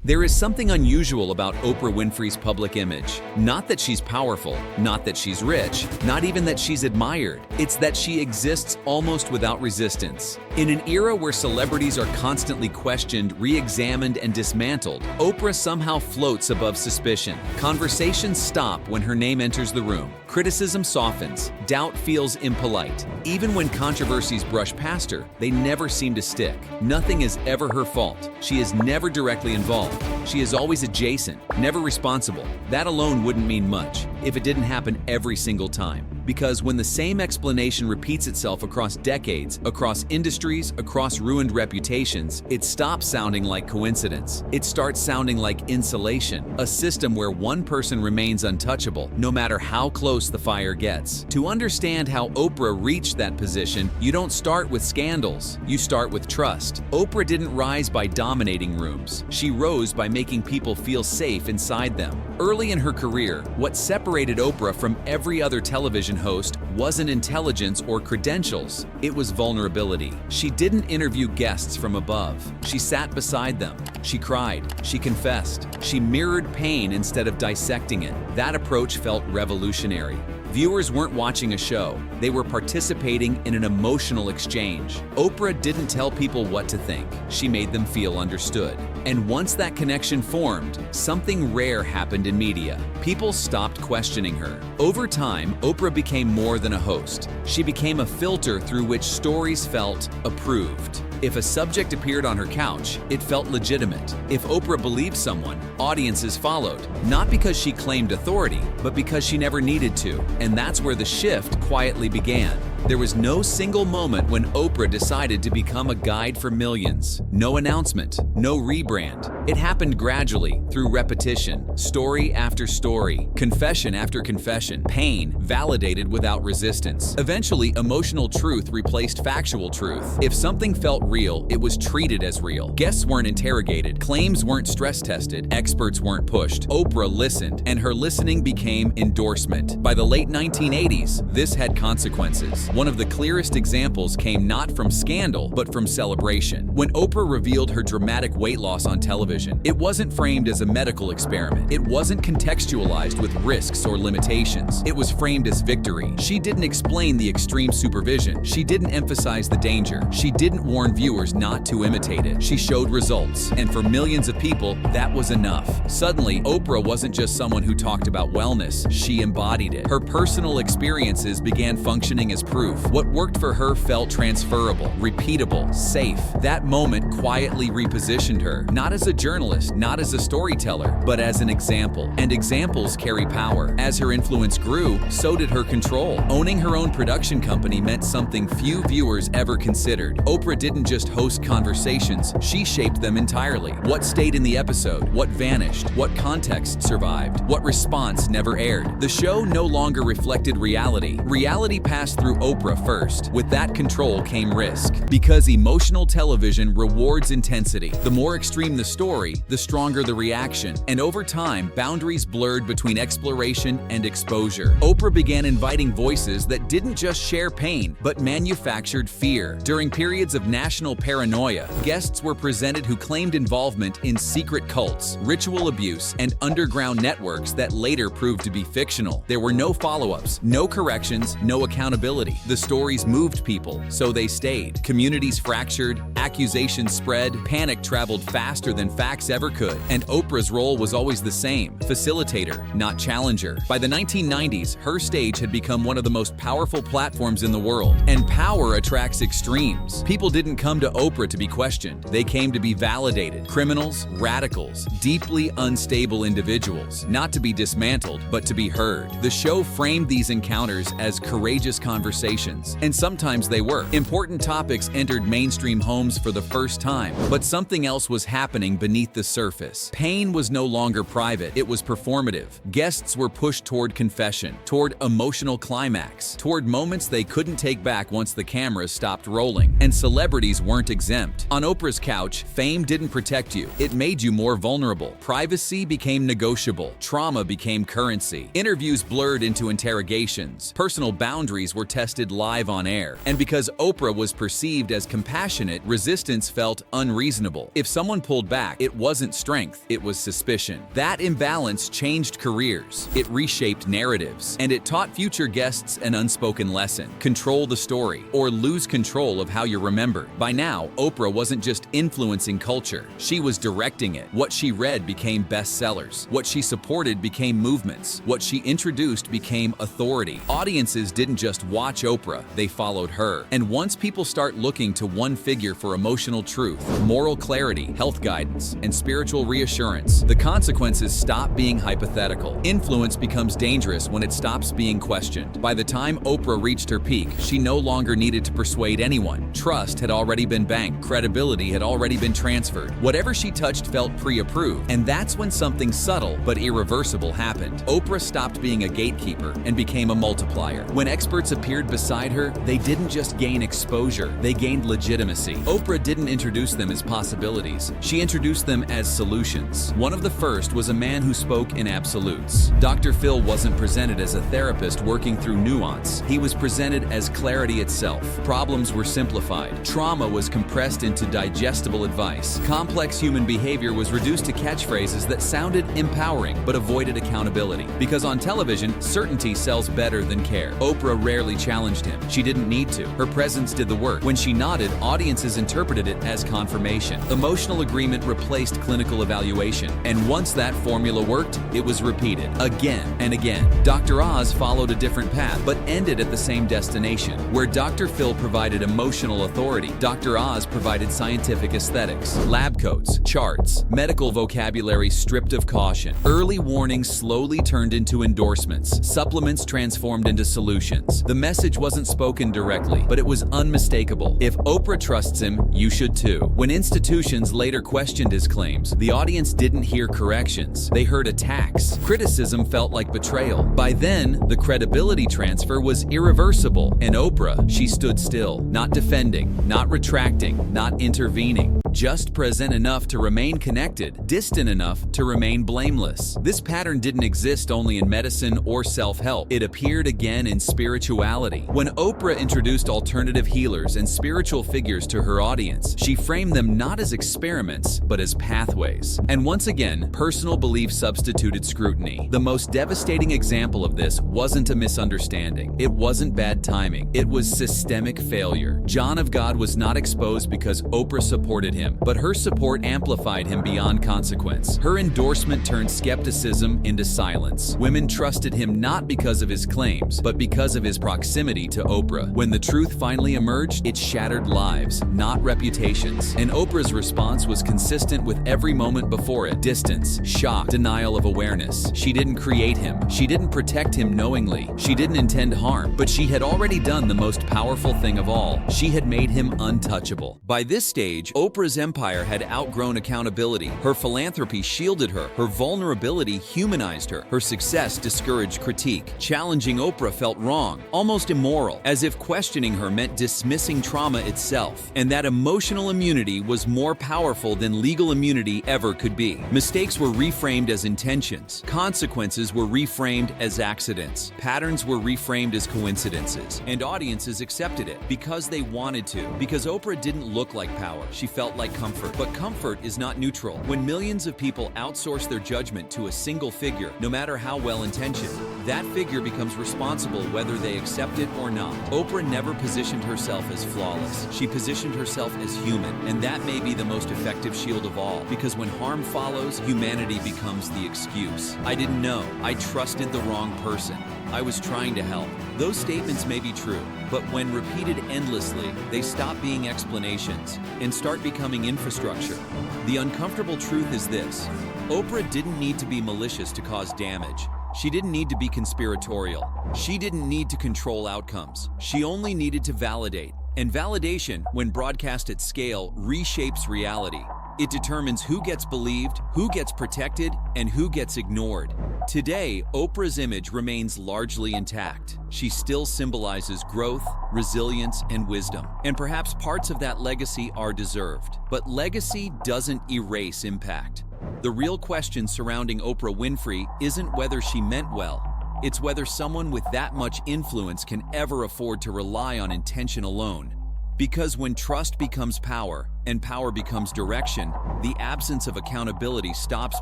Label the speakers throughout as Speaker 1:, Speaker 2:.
Speaker 1: There is something unusual about Oprah Winfrey's public image. Not that she's powerful, not that she's rich, not even that she's admired. It's that she exists almost without resistance. In an era where celebrities are constantly questioned, re-examined, and dismantled, Oprah somehow floats above suspicion. Conversations stop when her name enters the room. Criticism softens. Doubt feels impolite. Even when controversies brush past her, they never seem to stick. Nothing is ever her fault. She is never directly involved. She is always adjacent, never responsible. That alone wouldn't mean much if it didn't happen every single time. Because when the same explanation repeats itself across decades, across industries, across ruined reputations, it stops sounding like coincidence. It starts sounding like insulation, a system where one person remains untouchable, no matter how close the fire gets. To understand how Oprah reached that position, you don't start with scandals, you start with trust. Oprah didn't rise by dominating rooms. She rose by making people feel safe inside them. Early in her career, what separated Oprah from every other television host wasn't intelligence or credentials, it was vulnerability. She didn't interview guests from above. She sat beside them. She cried. She confessed. She mirrored pain instead of dissecting it. That approach felt revolutionary. Viewers weren't watching a show, they were participating in an emotional exchange. Oprah didn't tell people what to think, she made them feel understood. And once that connection formed, something rare happened in media. People stopped questioning her. Over time, Oprah became more than a host. She became a filter through which stories felt approved. If a subject appeared on her couch, it felt legitimate. If Oprah believed someone, audiences followed. Not because she claimed authority, but because she never needed to. And that's where the shift quietly began. There was no single moment when Oprah decided to become a guide for millions. No announcement, no rebrand. It happened gradually, through repetition, story after story, confession after confession, pain validated without resistance. Eventually, emotional truth replaced factual truth. If something felt real, it was treated as real. Guests weren't interrogated, claims weren't stress tested, experts weren't pushed. Oprah listened, and her listening became endorsement. By the late 1980s, this had consequences. One of the clearest examples came not from scandal, but from celebration. When Oprah revealed her dramatic weight loss on television, it wasn't framed as a medical experiment. It wasn't contextualized with risks or limitations. It was framed as victory. She didn't explain the extreme supervision. She didn't emphasize the danger. She didn't warn viewers not to imitate it. She showed results, and for millions of people, that was enough. Suddenly, Oprah wasn't just someone who talked about wellness. She embodied it. Her personal experiences began functioning as proof. What worked for her felt transferable, repeatable, safe. That moment quietly repositioned her, not as a journalist, not as a storyteller, but as an example. And examples carry power. As her influence grew, so did her control. Owning her own production company meant something few viewers ever considered. Oprah didn't just host conversations, she shaped them entirely. What stayed in the episode, what vanished, what context survived, what response never aired. The show no longer reflected reality. Reality passed through Oprah first. With that control came risk. Because emotional television rewards intensity. The more extreme the story, the stronger the reaction. And over time, boundaries blurred between exploration and exposure. Oprah began inviting voices that didn't just share pain, but manufactured fear. During periods of national paranoia, guests were presented who claimed involvement in secret cults, ritual abuse, and underground networks that later proved to be fictional. There were no follow-ups, no corrections, no accountability. The stories moved people, so they stayed. Communities fractured, accusations spread, panic traveled faster than facts ever could. And Oprah's role was always the same: facilitator, not challenger. By the 1990s, her stage had become one of the most powerful platforms in the world. And power attracts extremes. People didn't come to Oprah to be questioned. They came to be validated. Criminals, radicals, deeply unstable individuals. Not to be dismantled, but to be heard. The show framed these encounters as courageous conversations. And sometimes they were. Important topics entered mainstream homes for the first time. But something else was happening beneath the surface. Pain was no longer private. It was performative. Guests were pushed toward confession, toward emotional climax, toward moments they couldn't take back once the cameras stopped rolling. And celebrities weren't exempt. On Oprah's couch, fame didn't protect you. It made you more vulnerable. Privacy became negotiable. Trauma became currency. Interviews blurred into interrogations. Personal boundaries were tested live on air. And because Oprah was perceived as compassionate, resistance felt unreasonable. If someone pulled back, It wasn't strength, it was suspicion. That imbalance changed careers, it reshaped narratives, and it taught future guests an unspoken lesson: control the story, or lose control of how you're remembered. By now, Oprah wasn't just influencing culture, she was directing it. What she read became bestsellers. What she supported became movements. What she introduced became authority. Audiences didn't just watch Oprah, they followed her. And once people start looking to one figure for emotional truth, moral clarity, health guidance, and spiritual reassurance, the consequences stop being hypothetical. Influence becomes dangerous when it stops being questioned. By the time Oprah reached her peak, she no longer needed to persuade anyone. Trust had already been banked. Credibility had already been transferred. Whatever she touched felt pre-approved. And that's when something subtle but irreversible happened. Oprah stopped being a gatekeeper and became a multiplier. When experts appeared beside her, they didn't just gain exposure, they gained legitimacy. Oprah didn't introduce them as possibilities. She introduced them as solutions. One of the first was a man who spoke in absolutes. Dr. Phil wasn't presented as a therapist working through nuance. He was presented as clarity itself. Problems were simplified. Trauma was compressed into digestible advice. Complex human behavior was reduced to catchphrases that sounded empowering but avoided accountability. Because on television, certainty sells better than care. Oprah rarely challenged him. She didn't need to. Her presence did the work. When she nodded, audiences interpreted it as confirmation. Emotional agreement replaced clinical evaluation. And once that formula worked, it was repeated again and again. Dr. Oz followed a different path, but ended at the same destination. Where Dr. Phil provided emotional authority, Dr. Oz provided scientific aesthetics, lab coats, charts, medical vocabulary stripped of caution. Early warnings slowly turned into endorsements. Supplements transformed into solutions. The message wasn't spoken directly, but it was unmistakable. If Oprah trusts him, you should too. When institutions later questioned his claims, the audience didn't hear corrections. They heard attacks. Criticism felt like betrayal. By then, the credibility transfer was irreversible. And Oprah, she stood still, not defending, not retracting, not intervening. Just present enough to remain connected, distant enough to remain blameless. This pattern didn't exist only in medicine or self-help. It appeared again in spirituality. When Oprah introduced alternative healers and spiritual figures to her audience, she framed them not as experiments, but as pathways. And once again, personal belief substituted scrutiny. The most devastating example of this wasn't a misunderstanding. It wasn't bad timing. It was systemic failure. John of God was not exposed because Oprah supported him, but her support amplified him beyond consequence. Her endorsement turned skepticism into silence. Women trusted him not because of his claims, but because of his proximity to Oprah. When the truth finally emerged, it shattered lives, not reputations. And Oprah's response was consistent with every moment before it: distance, shock, denial of awareness. She didn't create him. She didn't protect him knowingly. She didn't intend harm, but she had already done the most powerful thing of all. She had made him untouchable. By this stage, Oprah's empire had outgrown accountability. Her philanthropy shielded her. Her vulnerability humanized her. Her success discouraged critique. Challenging Oprah felt wrong, almost immoral, as if questioning her meant dismissing trauma itself. And that emotional immunity was more powerful than legal immunity ever could be. Mistakes were reframed as intentions. Consequences were reframed as accidents. Patterns were reframed as coincidences. And audiences accepted it because they wanted to. Because Oprah didn't look like power. She felt like comfort. But comfort is not neutral. When millions of people outsource their judgment to a single figure, no matter how well-intentioned, that figure becomes responsible whether they accept it or not. Oprah never positioned herself as flawless. She positioned herself as human, and that may be the most effective shield of all, because when harm follows, humanity becomes the excuse. I didn't know. I trusted the wrong person. I was trying to help. Those statements may be true, but when repeated endlessly, they stop being explanations and start becoming infrastructure. The uncomfortable truth is this: Oprah didn't need to be malicious to cause damage. She didn't need to be conspiratorial. She didn't need to control outcomes. She only needed to validate. And validation, when broadcast at scale, reshapes reality. It determines who gets believed, who gets protected, and who gets ignored. Today, Oprah's image remains largely intact. She still symbolizes growth, resilience, and wisdom. And perhaps parts of that legacy are deserved. But legacy doesn't erase impact. The real question surrounding Oprah Winfrey isn't whether she meant well. It's whether someone with that much influence can ever afford to rely on intention alone. Because when trust becomes power and power becomes direction, the absence of accountability stops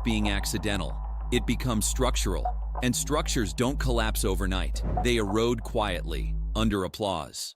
Speaker 1: being accidental. It becomes structural. And structures don't collapse overnight. They erode quietly, under applause.